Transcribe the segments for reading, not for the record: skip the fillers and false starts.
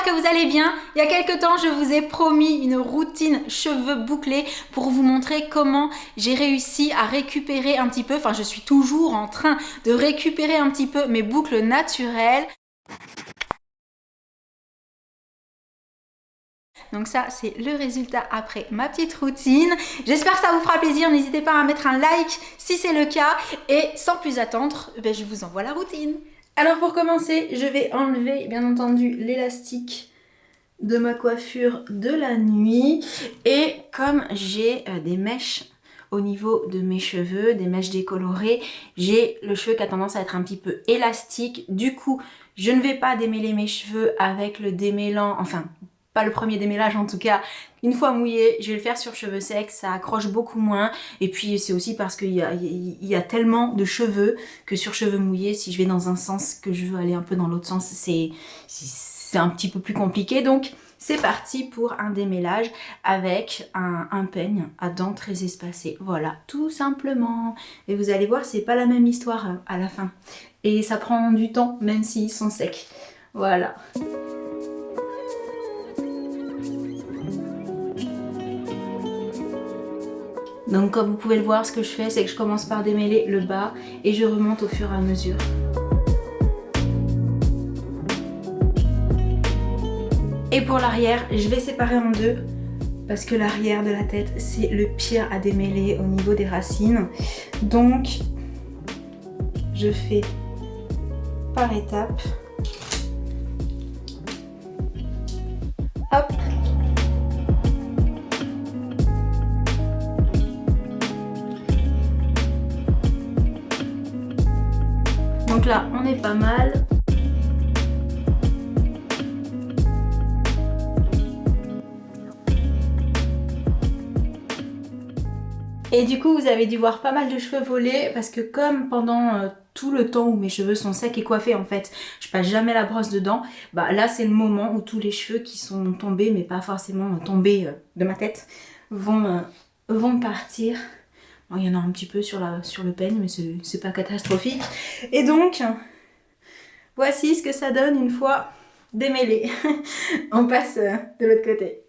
que vous allez bien. Il y a quelques temps, je vous ai promis une routine cheveux bouclés pour vous montrer comment j'ai réussi à récupérer un petit peu, enfin je suis toujours en train de récupérer un petit peu mes boucles naturelles. Donc ça, c'est le résultat après ma petite routine. J'espère que ça vous fera plaisir. N'hésitez pas à mettre un like si c'est le cas. Et sans plus attendre, je vous envoie la routine. Alors pour commencer, je vais enlever bien entendu l'élastique de ma coiffure de la nuit. Et comme j'ai des mèches au niveau de mes cheveux, des mèches décolorées, j'ai le cheveu qui a tendance à être un petit peu élastique. Du coup, je ne vais pas démêler mes cheveux avec le démêlant, enfin pas le premier démêlage en tout cas. Une fois mouillé, je vais le faire sur cheveux secs, ça accroche beaucoup moins. Et puis c'est aussi parce qu'il y a tellement de cheveux que sur cheveux mouillés, si je vais dans un sens que je veux aller un peu dans l'autre sens, c'est un petit peu plus compliqué. Donc c'est parti pour un démêlage avec un peigne à dents très espacées. Voilà, tout simplement. Et vous allez voir, c'est pas la même histoire à la fin. Et ça prend du temps, même s'ils sont secs. Voilà. Donc comme vous pouvez le voir, ce que je fais, c'est que je commence par démêler le bas et je remonte au fur et à mesure. Et pour l'arrière, je vais séparer en deux parce que l'arrière de la tête, c'est le pire à démêler au niveau des racines. Donc, je fais par étapes. Hop. Donc là, on est pas mal. Et du coup, vous avez dû voir pas mal de cheveux voler parce que comme pendant tout le temps où mes cheveux sont secs et coiffés, en fait, je passe jamais la brosse dedans, bah là, c'est le moment où tous les cheveux qui sont tombés, mais pas forcément tombés de ma tête, vont partir. Bon, il y en a un petit peu sur le peigne, mais c'est pas catastrophique. Et donc, voici ce que ça donne une fois démêlé. On passe de l'autre côté.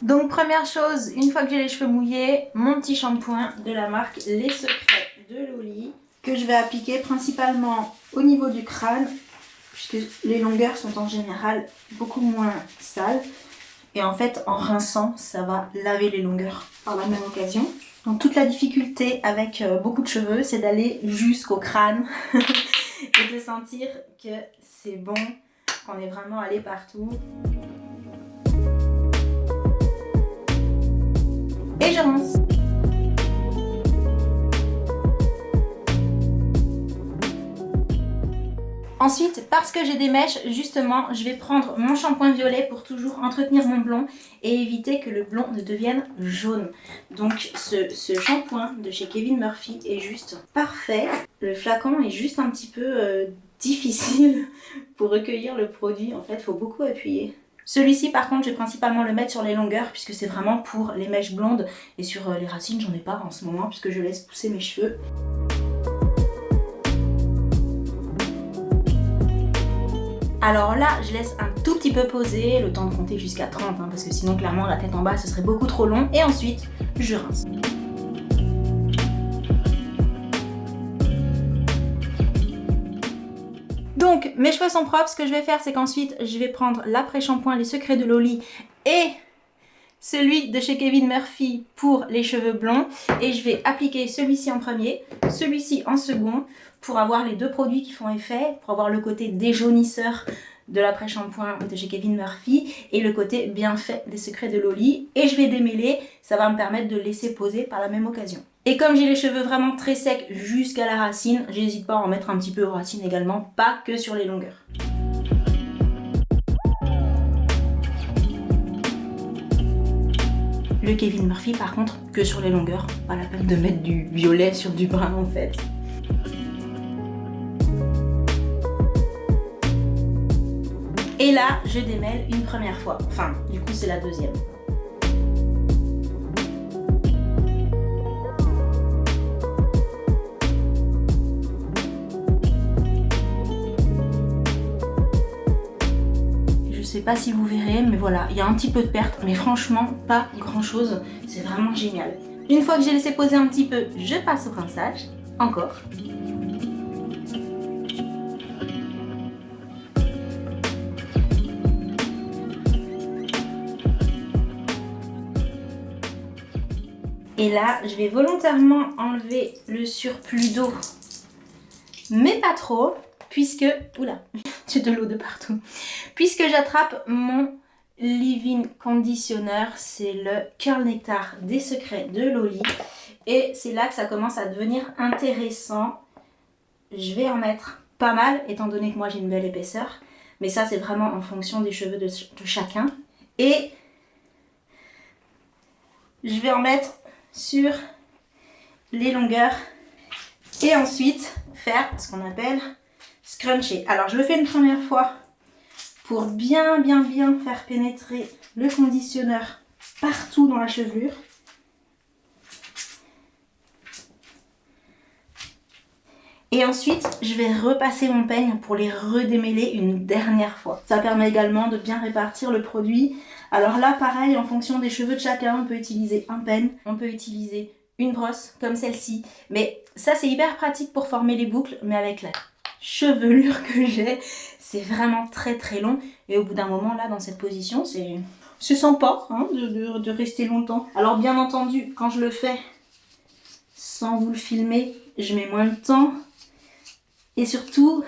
Donc première chose, une fois que j'ai les cheveux mouillés, mon petit shampoing de la marque Les Secrets de Loli, que je vais appliquer principalement au niveau du crâne, puisque les longueurs sont en général beaucoup moins sales. Et en fait, en rinçant, ça va laver les longueurs par la même occasion. Donc toute la difficulté avec beaucoup de cheveux, c'est d'aller jusqu'au crâne et de sentir que c'est bon, qu'on est vraiment allé partout. Et je rince. Ensuite, parce que j'ai des mèches, justement, je vais prendre mon shampoing violet pour toujours entretenir mon blond et éviter que le blond ne devienne jaune. Donc ce shampoing de chez Kevin Murphy est juste parfait. Le flacon est juste un petit peu difficile pour recueillir le produit. En fait, il faut beaucoup appuyer. Celui-ci par contre je vais principalement le mettre sur les longueurs puisque c'est vraiment pour les mèches blondes et sur les racines j'en ai pas en ce moment puisque je laisse pousser mes cheveux. Alors là je laisse un tout petit peu poser, le temps de compter jusqu'à 30 parce que sinon clairement la tête en bas ce serait beaucoup trop long et ensuite je rince. Donc mes cheveux sont propres, ce que je vais faire c'est qu'ensuite je vais prendre l'après-shampoing Les Secrets de Loli et celui de chez Kevin Murphy pour les cheveux blonds et je vais appliquer celui-ci en premier, celui-ci en second pour avoir les deux produits qui font effet, pour avoir le côté déjaunisseur de l'après-shampoing de chez Kevin Murphy et le côté bien fait des Secrets de Loli et je vais démêler, ça va me permettre de laisser poser par la même occasion. Et comme j'ai les cheveux vraiment très secs jusqu'à la racine, j'hésite pas à en mettre un petit peu aux racines également, pas que sur les longueurs. Le Kevin Murphy par contre, que sur les longueurs, pas la peine de mettre du violet sur du brun en fait. Et là, je démêle une première fois, enfin du coup c'est la deuxième. sais pas si vous verrez, mais voilà, il y a un petit peu de perte, mais franchement, pas grand chose. C'est vraiment génial. Une fois que j'ai laissé poser un petit peu, je passe au rinçage. Encore. Et là, je vais volontairement enlever le surplus d'eau, mais pas trop, puisque... Oula, j'ai de l'eau de partout. Puisque j'attrape mon leave-in conditioner, c'est le Curl Nectar des secrets de Loli. Et c'est là que ça commence à devenir intéressant. Je vais en mettre pas mal, étant donné que moi j'ai une belle épaisseur. Mais ça, c'est vraiment en fonction des cheveux de chacun. Et je vais en mettre sur les longueurs et ensuite faire ce qu'on appelle scruncher. Alors je le fais une première fois pour bien faire pénétrer le conditionneur partout dans la chevelure. Et ensuite, je vais repasser mon peigne pour les redémêler une dernière fois. Ça permet également de bien répartir le produit. Alors là, pareil, en fonction des cheveux de chacun, on peut utiliser un peigne, on peut utiliser une brosse comme celle-ci. Mais ça, c'est hyper pratique pour former les boucles, mais avec la chevelure que j'ai, c'est vraiment très long. Et au bout d'un moment, là, dans cette position, c'est sympa hein, de rester longtemps. Alors bien entendu, quand je le fais sans vous le filmer, je mets moins de temps. Et surtout,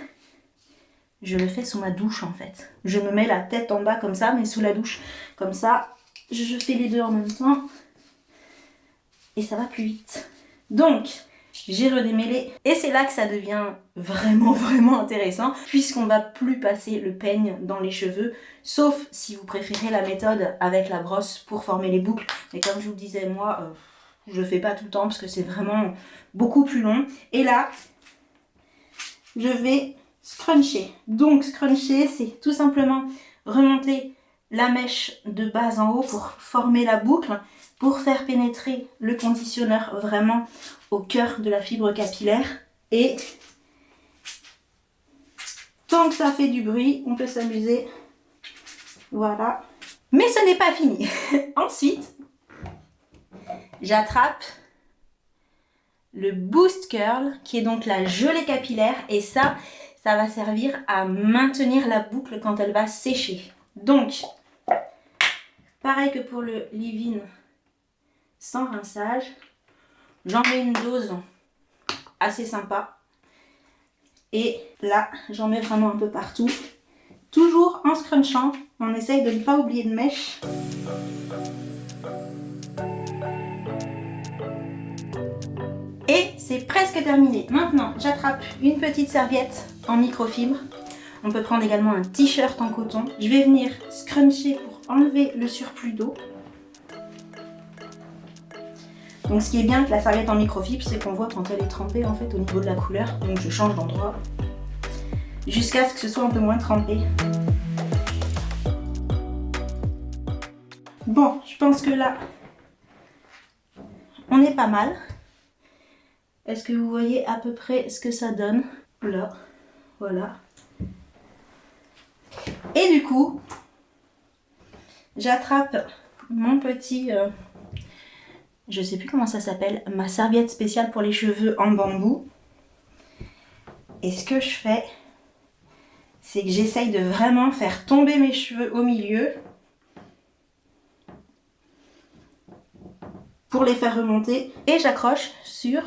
je le fais sous ma douche en fait. Je me mets la tête en bas comme ça, mais sous la douche. Comme ça, je fais les deux en même temps. Et ça va plus vite. Donc, j'ai redémêlé. Et c'est là que ça devient vraiment intéressant. Puisqu'on va plus passer le peigne dans les cheveux. Sauf si vous préférez la méthode avec la brosse pour former les boucles. Mais comme je vous le disais, moi, je le fais pas tout le temps parce que c'est vraiment beaucoup plus long. Et là, je vais scruncher. Donc scruncher, c'est tout simplement remonter la mèche de bas en haut pour former la boucle, pour faire pénétrer le conditionneur vraiment au cœur de la fibre capillaire. Et tant que ça fait du bruit, on peut s'amuser. Voilà. Mais ce n'est pas fini. Ensuite, j'attrape le Boost Curl, qui est donc la gelée capillaire. Et ça va servir à maintenir la boucle quand elle va sécher. Donc, pareil que pour le leave-in sans rinçage, j'en mets une dose assez sympa. Et là, j'en mets vraiment un peu partout. Toujours en scrunchant, on essaye de ne pas oublier de mèche. Et c'est presque terminé. Maintenant, j'attrape une petite serviette en microfibre. On peut prendre également un t-shirt en coton. Je vais venir scruncher pour enlever le surplus d'eau. Donc ce qui est bien avec la serviette en microfibre, c'est qu'on voit quand elle est trempée en fait au niveau de la couleur. Donc je change d'endroit jusqu'à ce que ce soit un peu moins trempé. Bon, je pense que là, on est pas mal. Est-ce que vous voyez à peu près ce que ça donne? Là, voilà. Et du coup, j'attrape mon petit... je sais plus comment ça s'appelle, ma serviette spéciale pour les cheveux en bambou. Et ce que je fais, c'est que j'essaye de vraiment faire tomber mes cheveux au milieu pour les faire remonter. Et j'accroche sur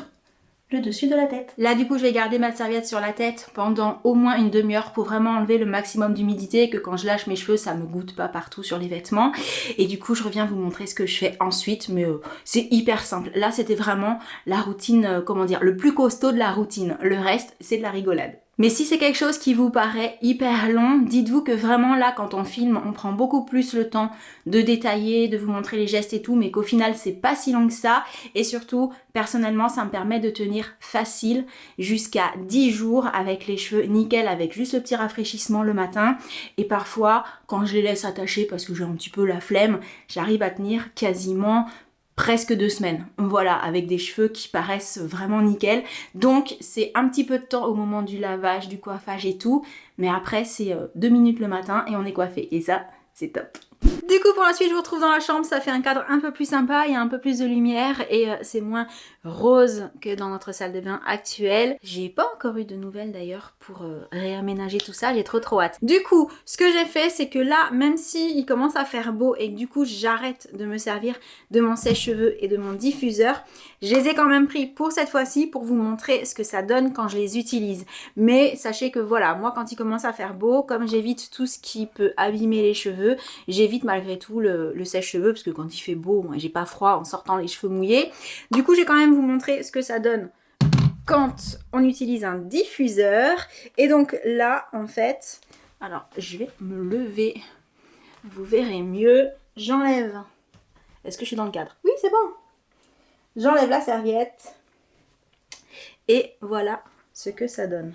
le dessus de la tête. Là du coup je vais garder ma serviette sur la tête pendant au moins une demi-heure pour vraiment enlever le maximum d'humidité et que quand je lâche mes cheveux ça me goutte pas partout sur les vêtements. Et du coup je reviens vous montrer ce que je fais ensuite, mais c'est hyper simple. Là c'était vraiment la routine, comment dire, le plus costaud de la routine. Le reste c'est de la rigolade. Mais si c'est quelque chose qui vous paraît hyper long, dites-vous que vraiment là, quand on filme, on prend beaucoup plus le temps de détailler, de vous montrer les gestes et tout, mais qu'au final, c'est pas si long que ça. Et surtout, personnellement, ça me permet de tenir facile jusqu'à 10 jours avec les cheveux nickel, avec juste le petit rafraîchissement le matin. Et parfois, quand je les laisse attacher parce que j'ai un petit peu la flemme, j'arrive à tenir quasiment presque 2 semaines, voilà, avec des cheveux qui paraissent vraiment nickel. Donc c'est un petit peu de temps au moment du lavage, du coiffage et tout, mais après c'est 2 minutes le matin et on est coiffé, et ça c'est top. Du coup pour la suite je vous retrouve dans la chambre, ça fait un cadre un peu plus sympa, il y a un peu plus de lumière et c'est moins rose que dans notre salle de bain actuelle. J'ai pas encore eu de nouvelles d'ailleurs pour réaménager tout ça, j'ai trop hâte. Du coup ce que j'ai fait c'est que là, même si il commence à faire beau et que du coup j'arrête de me servir de mon sèche-cheveux et de mon diffuseur, je les ai quand même pris pour cette fois-ci pour vous montrer ce que ça donne quand je les utilise. Mais sachez que voilà, moi quand il commence à faire beau, comme j'évite tout ce qui peut abîmer les cheveux, j'évite malgré tout le sèche-cheveux parce que quand il fait beau, moi j'ai pas froid en sortant les cheveux mouillés. Du coup, j'ai quand même vous montrer ce que ça donne quand on utilise un diffuseur. Et donc là, en fait, alors je vais me lever, vous verrez mieux. J'enlève. Est-ce que je suis dans le cadre? Oui, c'est bon. J'enlève la serviette et voilà ce que ça donne.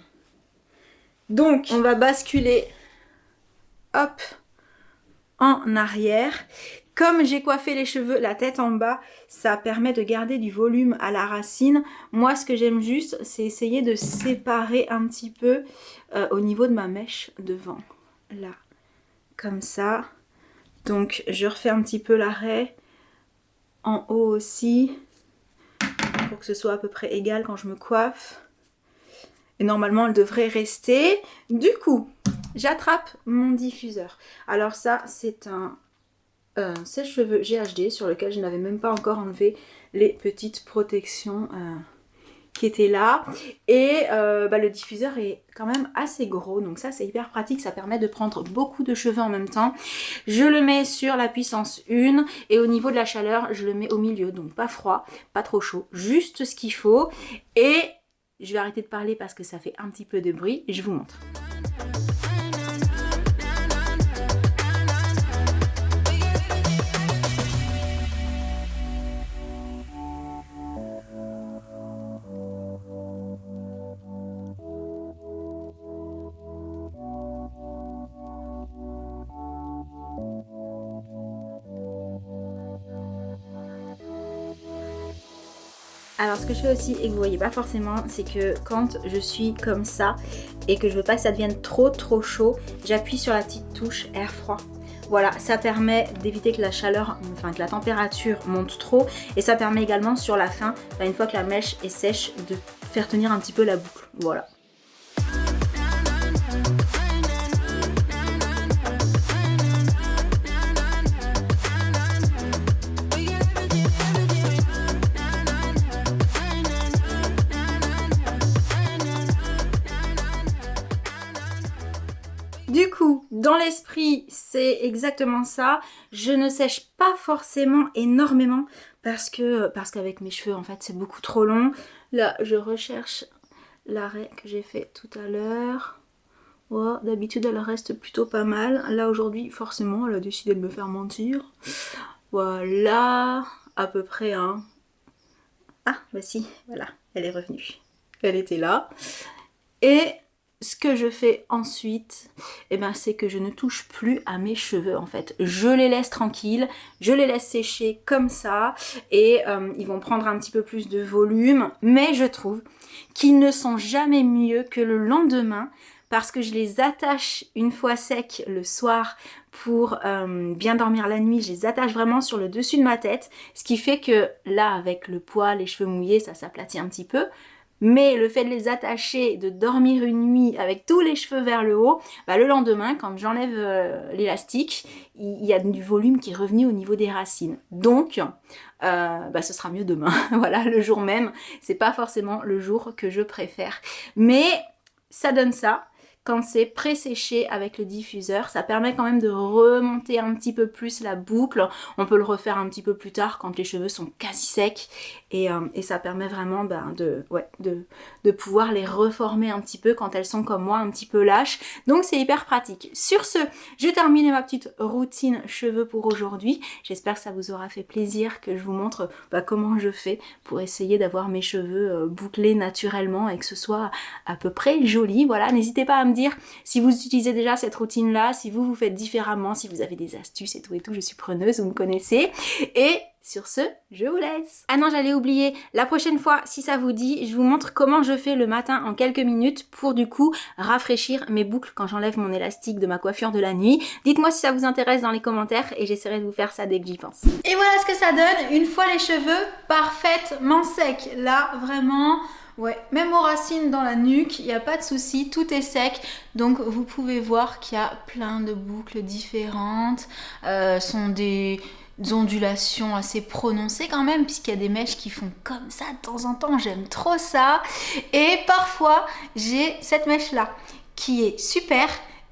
Donc, on va basculer, hop, en arrière. Comme j'ai coiffé les cheveux la tête en bas, ça permet de garder du volume à la racine. Moi, ce que j'aime juste, c'est essayer de séparer un petit peu au niveau de ma mèche devant. Là, comme ça. Donc, je refais un petit peu l'arrêt. En haut aussi. Pour que ce soit à peu près égal quand je me coiffe. Et normalement, elle devrait rester. Du coup, j'attrape mon diffuseur. Alors ça, c'est un sèche-cheveux GHD sur lequel je n'avais même pas encore enlevé les petites protections qui étaient là. Et le diffuseur est quand même assez gros, donc ça c'est hyper pratique, ça permet de prendre beaucoup de cheveux en même temps. Je le mets sur la puissance 1 et au niveau de la chaleur, je le mets au milieu, donc pas froid, pas trop chaud, juste ce qu'il faut. Et je vais arrêter de parler parce que ça fait un petit peu de bruit, je vous montre. Alors ce que je fais aussi et que vous voyez pas forcément, c'est que quand je suis comme ça et que je veux pas que ça devienne trop chaud, j'appuie sur la petite touche air froid. Voilà, ça permet d'éviter que la chaleur, enfin que la température monte trop, et ça permet également sur la fin, une fois que la mèche est sèche, de faire tenir un petit peu la boucle. Voilà. Du coup, dans l'esprit, c'est exactement ça. Je ne sèche pas forcément énormément parce qu'avec mes cheveux, en fait, c'est beaucoup trop long. Là, je recherche l'arrêt que j'ai fait tout à l'heure. Oh, d'habitude, elle reste plutôt pas mal. Là, aujourd'hui, forcément, elle a décidé de me faire mentir. Voilà, à peu près, hein. Ah, bah si, voilà, elle est revenue. Elle était là. Et ce que je fais ensuite, c'est que je ne touche plus à mes cheveux en fait. Je les laisse tranquilles, je les laisse sécher comme ça et ils vont prendre un petit peu plus de volume. Mais je trouve qu'ils ne sont jamais mieux que le lendemain parce que je les attache une fois secs le soir pour bien dormir la nuit. Je les attache vraiment sur le dessus de ma tête, ce qui fait que là avec le poil, les cheveux mouillés, ça s'aplatit un petit peu. Mais le fait de les attacher, de dormir une nuit avec tous les cheveux vers le haut, le lendemain, quand j'enlève l'élastique, il y a du volume qui est revenu au niveau des racines. Donc, ce sera mieux demain. Voilà, le jour même, c'est pas forcément le jour que je préfère. Mais ça donne ça. Quand c'est pré-séché avec le diffuseur, ça permet quand même de remonter un petit peu plus la boucle. On peut le refaire un petit peu plus tard quand les cheveux sont quasi secs. Et ça permet vraiment de pouvoir les reformer un petit peu quand elles sont comme moi, un petit peu lâches. Donc c'est hyper pratique. Sur ce, je termine ma petite routine cheveux pour aujourd'hui. J'espère que ça vous aura fait plaisir que je vous montre comment je fais pour essayer d'avoir mes cheveux bouclés naturellement et que ce soit à peu près joli. Voilà, n'hésitez pas à me dire si vous utilisez déjà cette routine là, si vous faites différemment, si vous avez des astuces et tout, je suis preneuse, vous me connaissez. Et Sur ce, je vous laisse. Ah non, j'allais oublier, la prochaine fois, si ça vous dit, je vous montre comment je fais le matin en quelques minutes pour du coup rafraîchir mes boucles quand j'enlève mon élastique de ma coiffure de la nuit. Dites-moi si ça vous intéresse dans les commentaires et j'essaierai de vous faire ça dès que j'y pense. Et voilà ce que ça donne une fois les cheveux parfaitement secs. Là, vraiment... Ouais, même aux racines dans la nuque, il n'y a pas de souci, tout est sec. Donc vous pouvez voir qu'il y a plein de boucles différentes. Sont des ondulations assez prononcées quand même, puisqu'il y a des mèches qui font comme ça de temps en temps. J'aime trop ça. Et parfois, j'ai cette mèche-là qui est super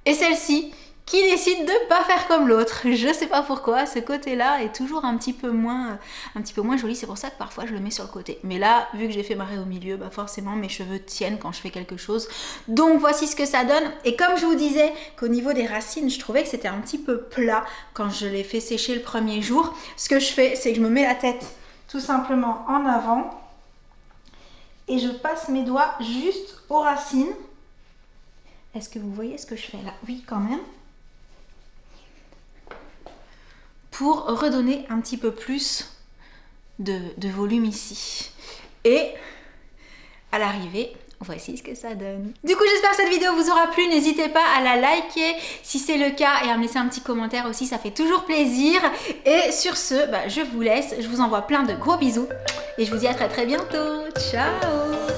et celle-ci qui décide de pas faire comme l'autre. Je sais pas pourquoi, ce côté-là est toujours un petit peu moins joli, c'est pour ça que parfois je le mets sur le côté. Mais là, vu que j'ai fait marrer au milieu, bah forcément mes cheveux tiennent quand je fais quelque chose. Donc voici ce que ça donne. Et comme je vous disais qu'au niveau des racines, je trouvais que c'était un petit peu plat quand je l'ai fait sécher le premier jour, ce que je fais, c'est que je me mets la tête tout simplement en avant et je passe mes doigts juste aux racines. Est-ce que vous voyez ce que je fais là? Oui, quand même. Pour redonner un petit peu plus de volume ici. Et à l'arrivée, voici ce que ça donne. Du coup, j'espère que cette vidéo vous aura plu. N'hésitez pas à la liker si c'est le cas et à me laisser un petit commentaire aussi, ça fait toujours plaisir. Et sur ce, je vous laisse. Je vous envoie plein de gros bisous et je vous dis à très bientôt. Ciao!